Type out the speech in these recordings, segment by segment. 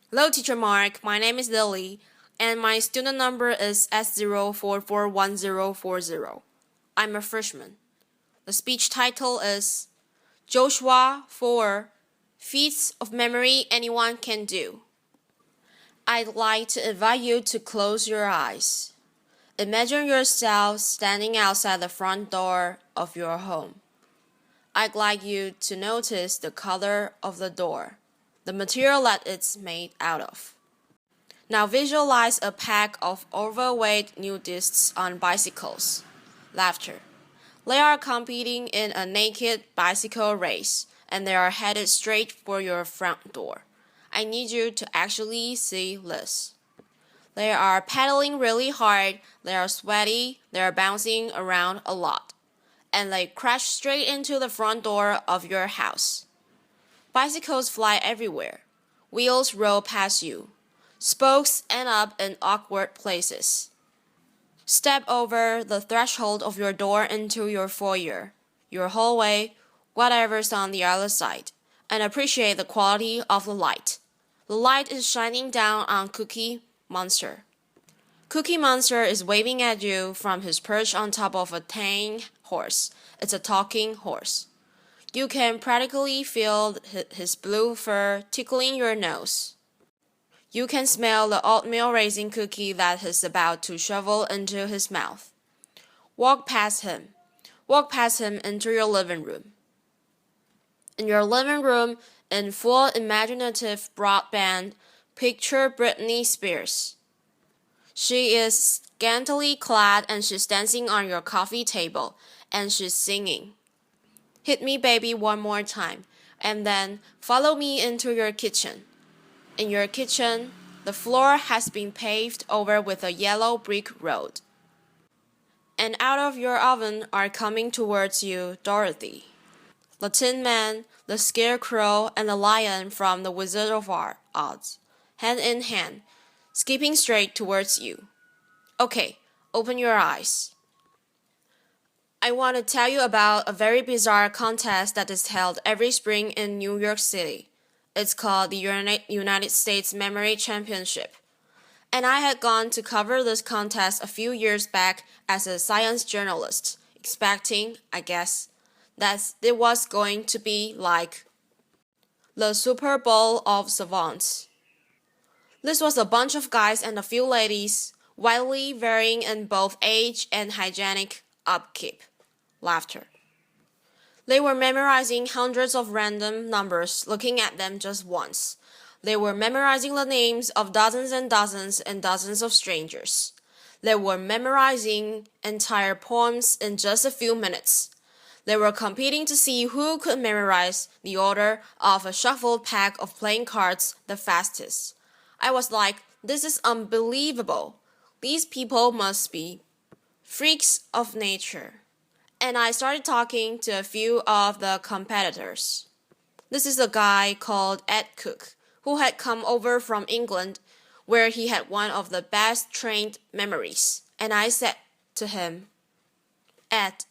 Hello, Teacher Mark. My name is Lily, and my student number is S0441040. I'm a freshman. The speech title is Joshua Foer Feats of Memory Anyone Can Do. I'd like to invite you to close your eyes. Imagine yourself standing outside the front door of your home. I'd like you to notice the color of the door, the material that it's made out of. Now visualize a pack of overweight nudists on bicycles. Laughter. They are competing in a naked bicycle race, and they are headed straight for your front door. I need you to actually see this. They are pedaling really hard, they are sweaty, they are bouncing around a lot, and they crash straight into the front door of your house. Bicycles fly everywhere. Wheels roll past you. Spokes end up in awkward places. Step over the threshold of your door into your foyer, your hallway, whatever's on the other side, and appreciate the quality of the light. The light is shining down on Cookie Monster. Cookie Monster is waving at you from his perch on top of a tame horse. It's a talking horse. You can practically feel his blue fur tickling your nose. You can smell the oatmeal raisin cookie that he's about to shovel into his mouth. Walk past him. Walk past him into your living room. In your living room, in full imaginative broadband, picture Britney Spears. She is scantily clad and she's dancing on your coffee table, and she's singing. Hit me baby one more time, and then follow me into your kitchen. In your kitchen, the floor has been paved over with a yellow brick road. And out of your oven are coming towards you Dorothy, the Tin Man, the Scarecrow, and the Lion from the Wizard of Oz, hand in hand, skipping straight towards you. Okay, open your eyes. I want to tell you about a very bizarre contest that is held every spring in New York City. It's called the United States Memory Championship. And I had gone to cover this contest a few years back as a science journalist, expecting, I guess, that it was going to be like the Super Bowl of savants. This was a bunch of guys and a few ladies, widely varying in both age and hygienic upkeep. Laughter. They were memorizing hundreds of random numbers, looking at them just once. They were memorizing the names of dozens and dozens and dozens of strangers. They were memorizing entire poems in just a few minutes. They were competing to see who could memorize the order of a shuffled pack of playing cards the fastest. I was like, this is unbelievable. These people must be freaks of nature. And I started talking to a few of the competitors. This is a guy called Ed Cook, who had come over from England, where he had one of the best trained memories. And I said to him, Ed,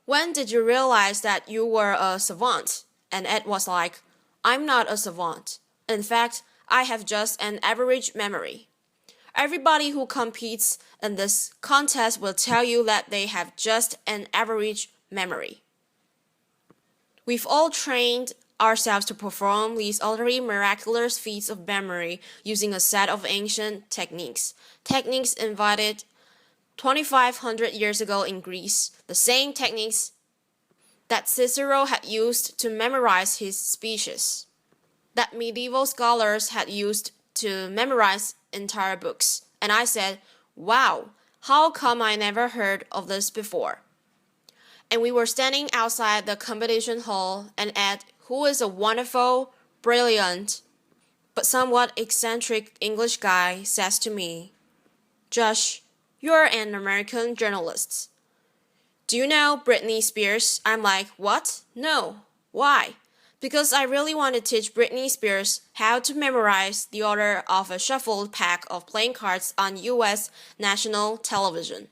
when did you realize that you were a savant? And Ed was like, I'm not a savant. In fact, I have just an average memory. Everybody who competes in this contest will tell you that they have just an average memory. We've all trained ourselves to perform these utterly miraculous feats of memory using a set of ancient techniques. Techniques invented 2,500 years ago in Greece, the same techniques that Cicero had used to memorize his speeches, that medieval scholars had used to memorize entire books. And I said, wow, how come I never heard of this before? And we were standing outside the competition hall, and Ed, who is a wonderful, brilliant, but somewhat eccentric English guy, says to me, Josh, you're an American journalist. Do you know Britney Spears? I'm like, what? No. Why? Because I really want to teach Britney Spears how to memorize the order of a shuffled pack of playing cards on US national television.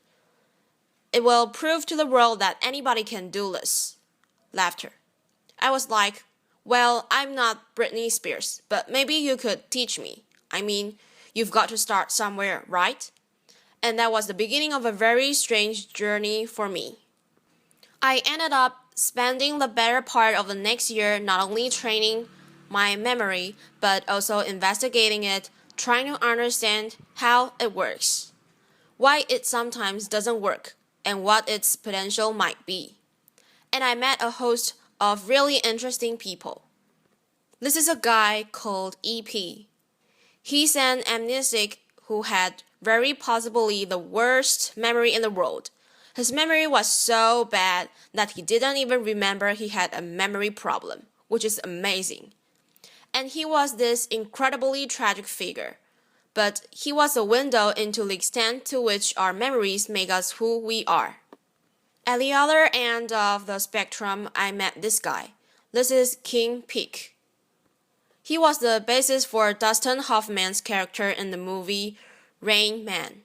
It will prove to the world that anybody can do this. Laughter. I was like, well, I'm not Britney Spears, but maybe you could teach me. I mean, you've got to start somewhere, right? And that was the beginning of a very strange journey for me. I ended up spending the better part of the next year not only training my memory, but also investigating it, trying to understand how it works, why it sometimes doesn't work, and what its potential might be. And I met a host of really interesting people. This is a guy called EP. He's an amnesic who had very possibly the worst memory in the world. His memory was so bad that he didn't even remember he had a memory problem, which is amazing. And he was this incredibly tragic figure. But he was a window into the extent to which our memories make us who we are. At the other end of the spectrum, I met this guy. This is King Peak. He was the basis for Dustin Hoffman's character in the movie Rain Man.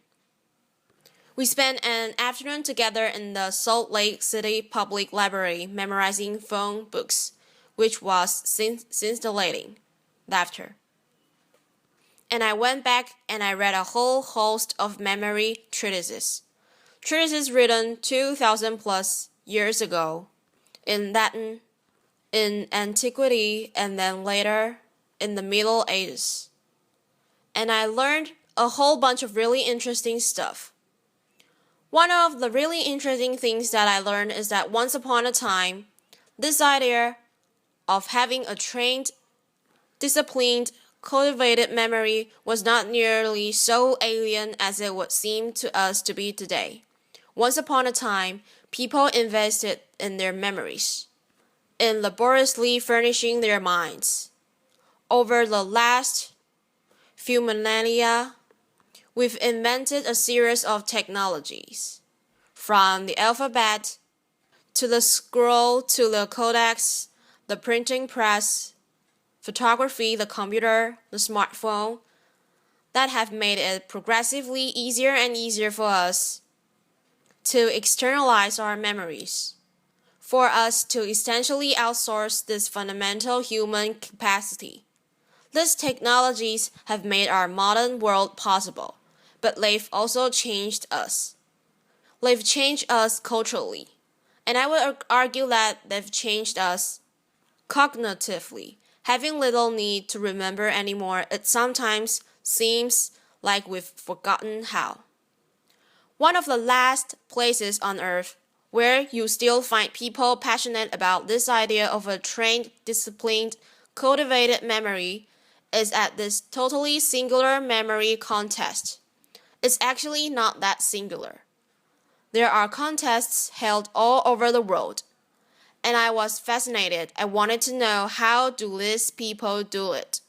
We spent an afternoon together in the Salt Lake City Public Library memorizing phone books, which was scintillating laughter. And I went back and I read a whole host of memory treatises written 2,000 plus years ago in Latin, in antiquity, and then later in the Middle Ages. And I learned a whole bunch of really interesting stuff. One of the really interesting things that I learned is that once upon a time, this idea of having a trained, disciplined, cultivated memory was not nearly so alien as it would seem to us to be today. Once upon a time, people invested in their memories, in laboriously furnishing their minds. Over the last few millennia, we've invented a series of technologies, from the alphabet to the scroll to the codex, the printing press, photography, the computer, the smartphone, that have made it progressively easier and easier for us to externalize our memories, for us to essentially outsource this fundamental human capacity. These technologies have made our modern world possible, but they've also changed us. They've changed us culturally, and I would argue that they've changed us cognitively. Having little need to remember anymore, it sometimes seems like we've forgotten how. One of the last places on earth where you still find people passionate about this idea of a trained, disciplined, cultivated memory is at this totally singular memory contest. It's actually not that singular. There are contests held all over the world, and I was fascinated. I wanted to know, how do these people do it?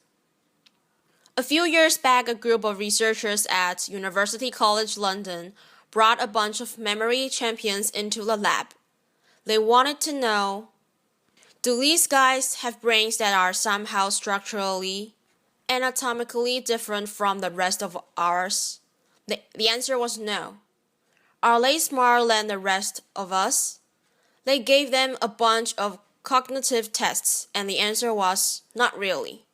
A few years back, a group of researchers at University College London brought a bunch of memory champions into the lab. They wanted to know, do these guys have brains that are somehow structurally, anatomically different from the rest of ours? The answer was no. Are they smarter than the rest of us? They gave them a bunch of cognitive tests, and the answer was not really.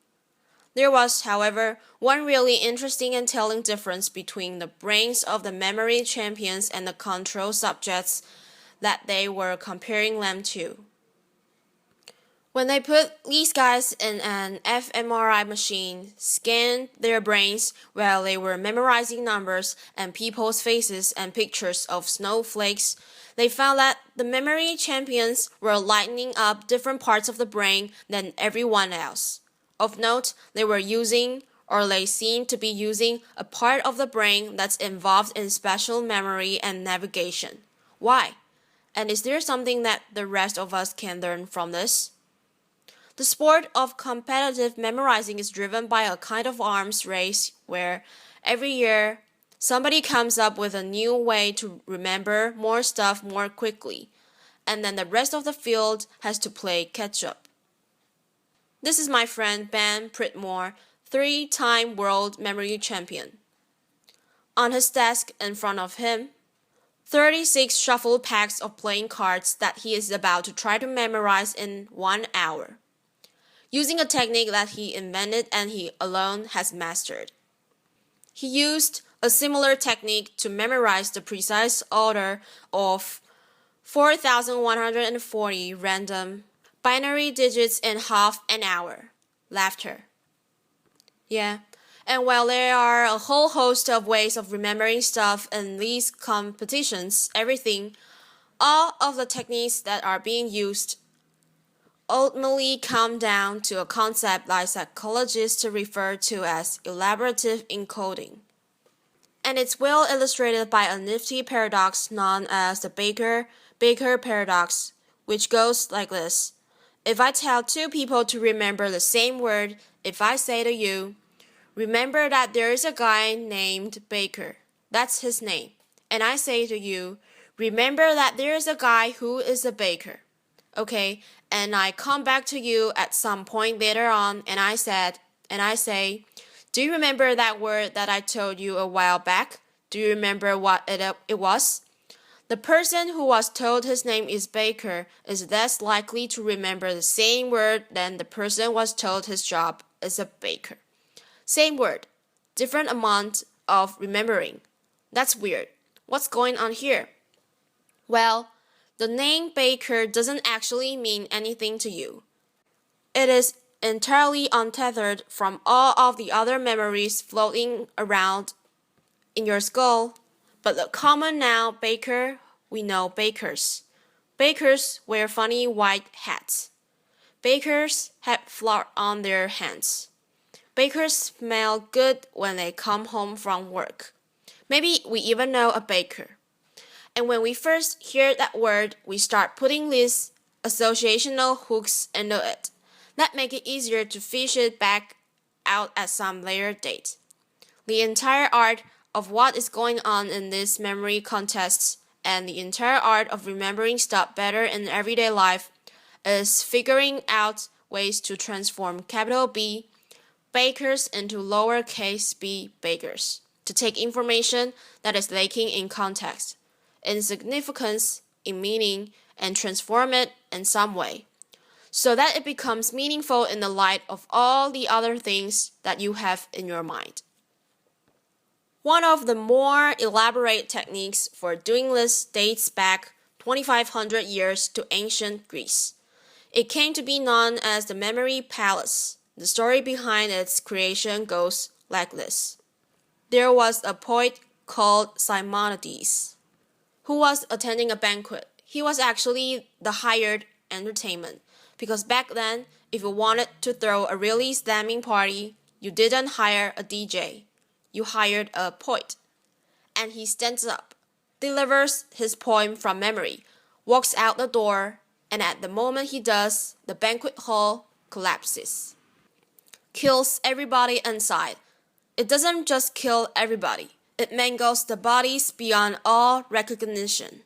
There was, however, one really interesting and telling difference between the brains of the memory champions and the control subjects that they were comparing them to. When they put these guys in an fMRI machine, scanned their brains while they were memorizing numbers and people's faces and pictures of snowflakes, they found that the memory champions were lighting up different parts of the brain than everyone else. Of note, they were using, or they seemed to be using, a part of the brain that's involved in special memory and navigation. Why? And is there something that the rest of us can learn from this? The sport of competitive memorizing is driven by a kind of arms race where every year somebody comes up with a new way to remember more stuff more quickly, and then the rest of the field has to play catch-up. This is my friend Ben Pritmore, 3-time world memory champion. On his desk in front of him, 36 shuffled packs of playing cards that he is about to try to memorize in 1 hour. using a technique that he invented and he alone has mastered. He used a similar technique to memorize the precise order of 4,140 random binary digits in half an hour. Laughter. Yeah, and while there are a whole host of ways of remembering stuff in these competitions, all of the techniques that are being used ultimately come down to a concept that psychologists refer to as elaborative encoding. And it's well illustrated by a nifty paradox known as the Baker paradox, which goes like this. If I tell two people to remember the same word, if I say to you, remember that there is a guy named Baker, that's his name, and I say to you, remember that there is a guy who is a baker. Okay, and I come back to you at some point later on and I say, do you remember that word that I told you a while back? Do you remember what it was? The person who was told his name is Baker is less likely to remember the same word than the person was told his job is a baker. Same word, different amount of remembering. That's weird. What's going on here? Well, the name Baker doesn't actually mean anything to you. It is entirely untethered from all of the other memories floating around in your skull, but the common noun baker, we know bakers. Bakers wear funny white hats. Bakers have flour on their hands. Bakers smell good when they come home from work. Maybe we even know a baker. And when we first hear that word, we start putting these associational hooks into it that make it easier to fish it back out at some later date. The entire art of what is going on in these memory contests and the entire art of remembering stuff better in everyday life is figuring out ways to transform capital B bakers into lowercase b bakers, to take information that is lacking in context, in significance, in meaning, and transform it in some way, so that it becomes meaningful in the light of all the other things that you have in your mind. One of the more elaborate techniques for doing this dates back 2,500 years to ancient Greece. It came to be known as the memory palace. The story behind its creation goes like this. There was a poet called Simonides who was attending a banquet. He was actually the hired entertainment, because back then, if you wanted to throw a really slamming party, you didn't hire a DJ. You hired a poet. And he stands up, delivers his poem from memory, walks out the door, and at the moment he does, the banquet hall collapses. Kills everybody inside. It doesn't just kill everybody. It mangles the bodies beyond all recognition.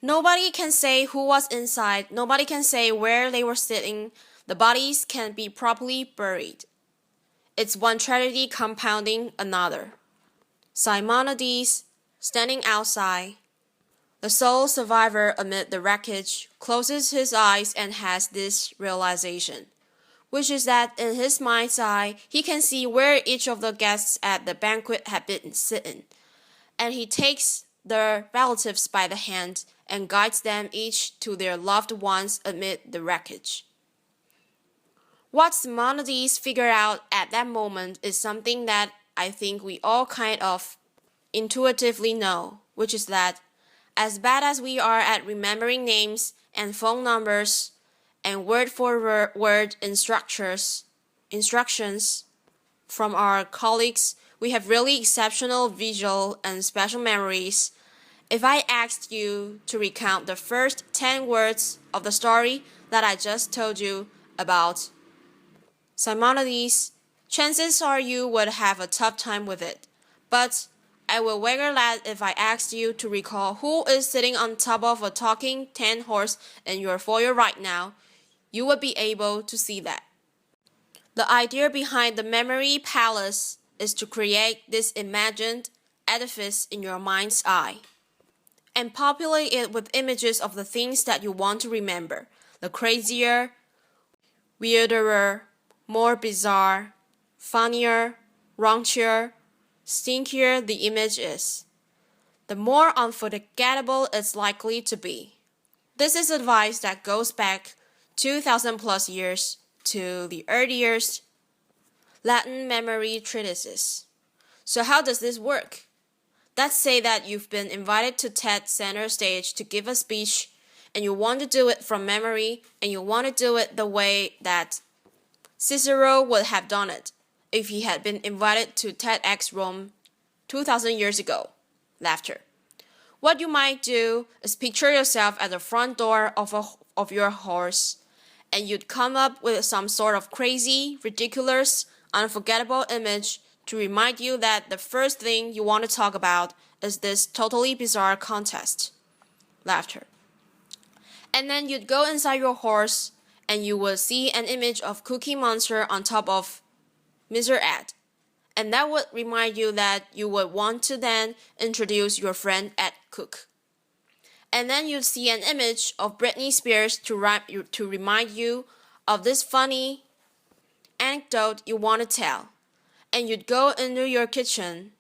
Nobody can say who was inside. Nobody can say where they were sitting. The bodies can't be properly buried. It's one tragedy compounding another. Simonides, standing outside, the sole survivor amid the wreckage, closes his eyes and has this realization, which is that in his mind's eye, he can see where each of the guests at the banquet had been sitting, and he takes their relatives by the hand and guides them each to their loved ones amid the wreckage. What Simonides figured out at that moment is something that I think we all kind of intuitively know, which is that as bad as we are at remembering names and phone numbers and word-for-word instructions from our colleagues, we have really exceptional visual and spatial memories. If I asked you to recount the first 10 words of the story that I just told you about Simonides, chances are you would have a tough time with it. But I will wager that if I asked you to recall who is sitting on top of a talking tin horse in your foyer right now, you would be able to see that. The idea behind the memory palace is to create this imagined edifice in your mind's eye and populate it with images of the things that you want to remember. The crazier weirder, more bizarre, funnier, raunchier, stinkier the image is, the more unforgettable it's likely to be. This is advice that goes back 2,000 plus years to the earliest Latin memory treatises. So how does this work? Let's say that you've been invited to TED Center stage to give a speech, and you want to do it from memory, and you want to do it the way that Cicero would have done it if he had been invited to TEDx Rome 2,000 years ago. Laughter. What you might do is picture yourself at the front door of your horse, and you'd come up with some sort of crazy, ridiculous, unforgettable image to remind you that the first thing you want to talk about is this totally bizarre contest. Laughter. And then you'd go inside your horse and you will see an image of Cookie Monster on top of Mr. Ed. And that would remind you that you would want to then introduce your friend Ed Cook. And then you'd see an image of Britney Spears to remind you of this funny anecdote you want to tell. And you'd go into your kitchen,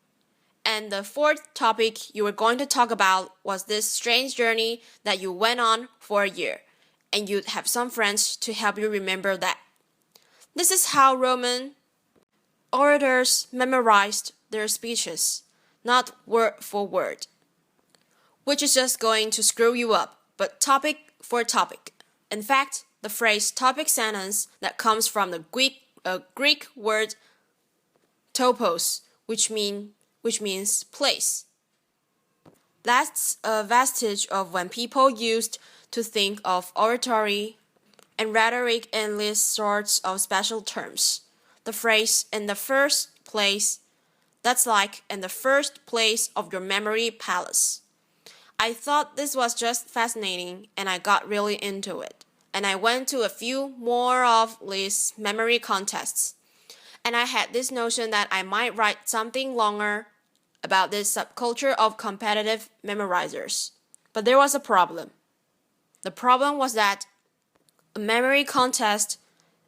and the fourth topic you were going to talk about was this strange journey that you went on for a year, and you'd have some friends to help you remember that. This is how Roman orators memorized their speeches, not word for word, which is just going to screw you up, but topic for topic. In fact, the phrase topic sentence that comes from the Greek word topos, which means place. That's a vestige of when people used to think of oratory and rhetoric in these sorts of special terms. The phrase in the first place, that's like in the first place of your memory palace. I thought this was just fascinating, and I got really into it. And I went to a few more of these memory contests. And I had this notion that I might write something longer about this subculture of competitive memorizers. But there was a problem. The problem was that a memory contest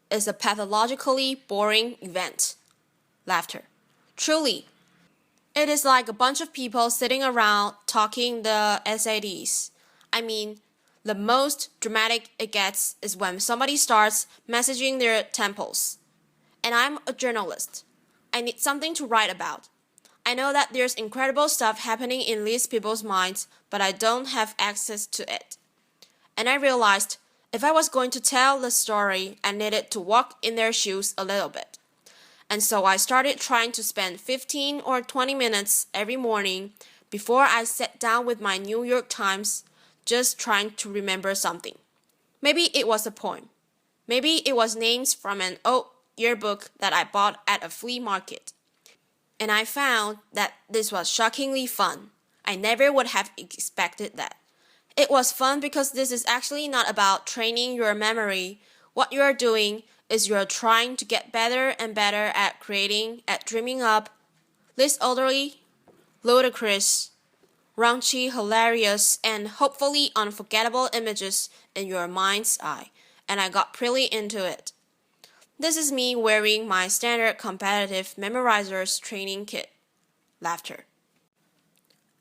is a pathologically boring event. Laughter. Truly, it is like a bunch of people sitting around talking the SATs. I mean, the most dramatic it gets is when somebody starts messaging their temples. And I'm a journalist. I need something to write about. I know that there's incredible stuff happening in these people's minds, but I don't have access to it. And I realized if I was going to tell the story, I needed to walk in their shoes a little bit. And so I started trying to spend 15 or 20 minutes every morning before I sat down with my New York Times, just trying to remember something. Maybe it was a poem. Maybe it was names from an old yearbook that I bought at a flea market. And I found that this was shockingly fun. I never would have expected that. It was fun because this is actually not about training your memory. What you are doing is you are trying to get better and better at dreaming up these utterly ludicrous, raunchy, hilarious, and hopefully unforgettable images in your mind's eye. And I got pretty into it. This is me wearing my standard competitive memorizer's training kit. Laughter.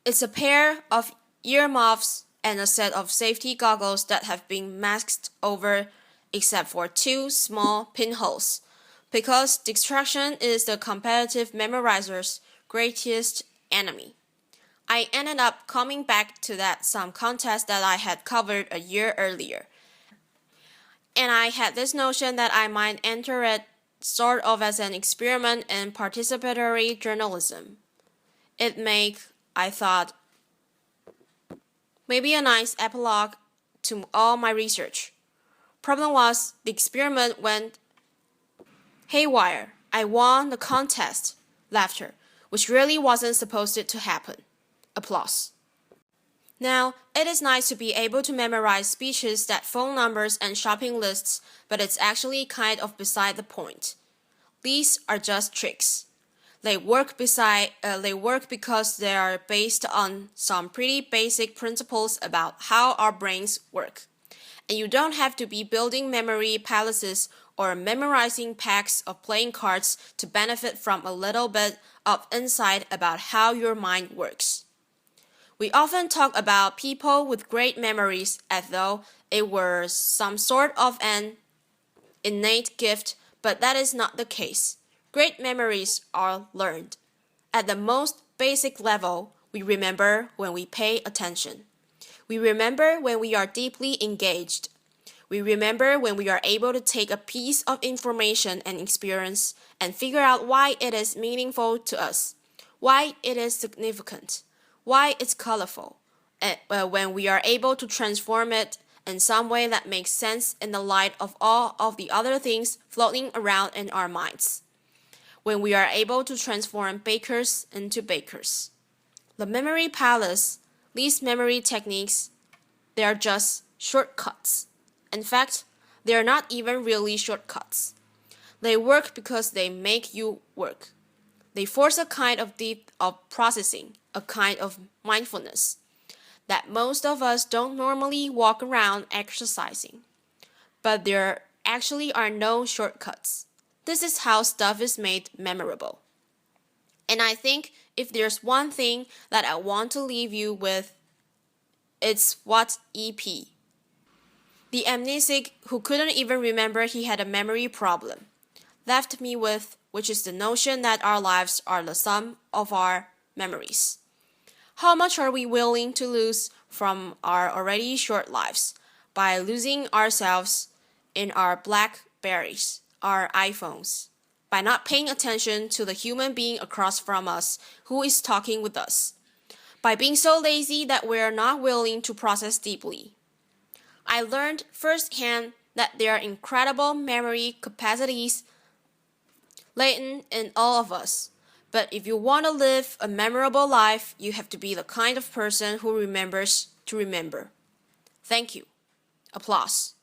It's a pair of earmuffs and a set of safety goggles that have been masked over except for two small pinholes, because distraction is the competitive memorizer's greatest enemy. I ended up coming back to some contest that I had covered a year earlier. And I had this notion that I might enter it sort of as an experiment in participatory journalism. It'd make, I thought, maybe a nice epilogue to all my research. Problem was, the experiment went haywire. I won the contest. Laughter, which really wasn't supposed to happen. Applause. Now, it is nice to be able to memorize speeches that phone numbers and shopping lists, but it's actually kind of beside the point. These are just tricks. They work because they are based on some pretty basic principles about how our brains work. And you don't have to be building memory palaces or memorizing packs of playing cards to benefit from a little bit of insight about how your mind works. We often talk about people with great memories as though it were some sort of an innate gift, but that is not the case. Great memories are learned. At the most basic level, we remember when we pay attention. We remember when we are deeply engaged. We remember when we are able to take a piece of information and experience and figure out why it is meaningful to us, why it is significant, why it's colorful, and when we are able to transform it in some way that makes sense in the light of all of the other things floating around in our minds. When we are able to transform bakers into bakers. The memory palace, these memory techniques, they are just shortcuts. In fact, they are not even really shortcuts. They work because they make you work. They force a kind of depth of processing, a kind of mindfulness, that most of us don't normally walk around exercising. But there actually are no shortcuts. This is how stuff is made memorable. And I think if there's one thing that I want to leave you with, it's what EP, the amnesic who couldn't even remember he had a memory problem, left me with, which is the notion that our lives are the sum of our memories. How much are we willing to lose from our already short lives by losing ourselves in our Blackberries, our iPhones, by not paying attention to the human being across from us who is talking with us, by being so lazy that we're not willing to process deeply? I learned firsthand that there are incredible memory capacities latent in all of us. But if you want to live a memorable life, you have to be the kind of person who remembers to remember. Thank you. Applause.